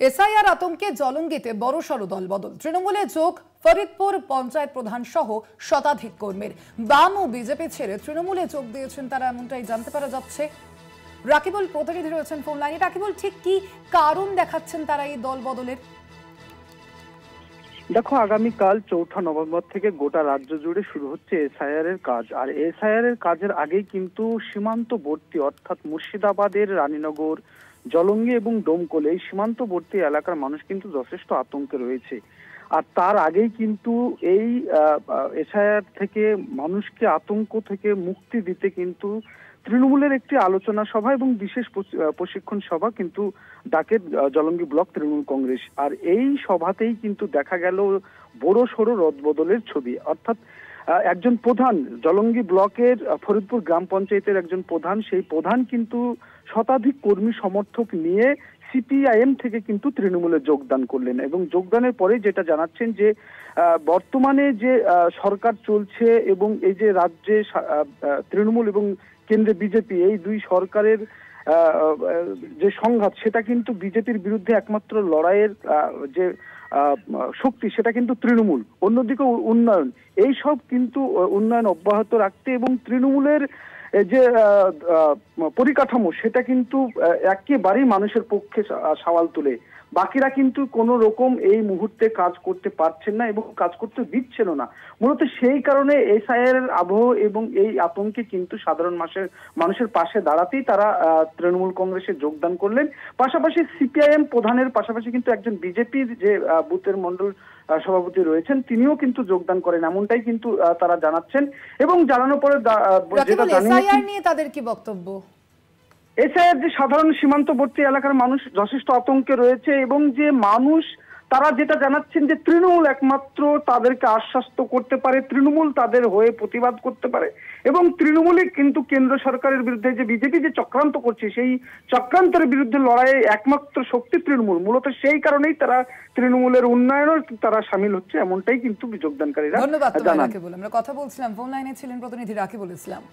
SIR আতঙ্কে জলঙ্গিতে বড়সড় দলবদল। তৃণমূলে যোগ ফরিদপুর পঞ্চায়েত প্রধান সহ শতাধিক কর্মীর। বাম ও বিজেপি ছেড়ে তৃণমূলে যোগ দিয়েছেন তারা, এমনটাই জানতে পারা যাচ্ছে। রাকিবুল প্রতিনিধি রয়েছেন ফোন লাইনে। রাকিবুল, ঠিক কি কারণ দেখাচ্ছেন তারা এই দল বদলের? দেখো, আগামীকাল ৪ঠা নভেম্বর থেকে গোটা রাজ্য জুড়ে শুরু হচ্ছে এসআইআর এর কাজ। আর এসআইআর এর কাজের আগেই কিন্তু সীমান্তবর্তী অর্থাৎ মুর্শিদাবাদের রানীনগর, জলঙ্গি এবং ডোমকল এই সীমান্তবর্তী এলাকার মানুষ কিন্তু যথেষ্ট আতঙ্কে রয়েছে। আর তার আগেই কিন্তু এই এসআইআর থেকে মানুষকে আতঙ্ক থেকে মুক্তি দিতে কিন্তু তৃণমূলের একটি আলোচনা সভা এবং বিশেষ প্রশিক্ষণ সভা কিন্তু ডাকে জলঙ্গি ব্লক তৃণমূল কংগ্রেস। আর এই সভাতেই কিন্তু দেখা গেল বড় সড়ো রদবদলের ছবি। অর্থাৎ একজন প্রধান, জলঙ্গি ব্লকের ফরিদপুর গ্রাম পঞ্চায়েতের একজন প্রধান, সেই প্রধান কিন্তু শতাধিক কর্মী সমর্থক নিয়ে সিপিআইএম থেকে কিন্তু তৃণমূলে যোগদান করলেন। এবং যোগদানের পরে যেটা জানাচ্ছেন যে বর্তমানে যে সরকার চলছে এবং এই যে রাজ্যে তৃণমূল এবং কেন্দ্রে বিজেপি, এই দুই সরকারের যে সংঘাত, সেটা কিন্তু বিজেপির বিরুদ্ধে একমাত্র লড়াইয়ের যে শক্তি সেটা কিন্তু তৃণমূল। অন্যদিকে উন্নয়ন, এই সব কিন্তু উন্নয়ন অব্যাহত রাখতে এবং তৃণমূলের যে পরিকাঠামো সেটা কিন্তু একেবারেই মানুষের পক্ষে সওয়াল তুলে। বাকিরা কিন্তু কোনো রকম এই মুহূর্তে কাজ করতে পারছেন না এবং কাজ করতে দিচ্ছেন না। মূলত সেই কারণে এসআইআর এর আবহ এবং এই আতঙ্কে কিন্তু সাধারণ মানুষের পাশে দাঁড়াতেই তারা তৃণমূল কংগ্রেসে যোগদান করলেন। পাশাপাশি সিপিআইএম প্রধানের পাশাপাশি কিন্তু একজন বিজেপির যে বুথের মন্ডল সভাপতি রয়েছেন, তিনিও কিন্তু যোগদান করেন, এমনটাই কিন্তু তারা জানাচ্ছেন। এবং জানানোর পরে যেটা এসআইআর নিয়ে তাদের কি বক্তব্য? এসআইআর যে সাধারণ সীমান্তবর্তী এলাকার মানুষ যথেষ্ট আতঙ্কে রয়েছে এবং যে মানুষ তারা যেটা জানাচ্ছেন যে তৃণমূল একমাত্র তাদেরকে আশ্বস্ত করতে পারে, তৃণমূল তাদের হয়ে প্রতিবাদ করতে পারে এবং তৃণমূলই কিন্তু কেন্দ্র সরকারের বিরুদ্ধে যে বিজেপি যে চক্রান্ত করছে সেই চক্রান্তের বিরুদ্ধে লড়াইয়ে একমাত্র শক্তি তৃণমূল। মূলত সেই কারণেই তারা তৃণমূলের উন্নয়নও তারা সামিল হচ্ছে, এমনটাই কিন্তু যোগদানকারীরা জানান। ধন্যবাদ। আমরা কথা বলছিলাম, ফোন লাইনে ছিলেন প্রতিনিধি রাকিবুল ইসলাম।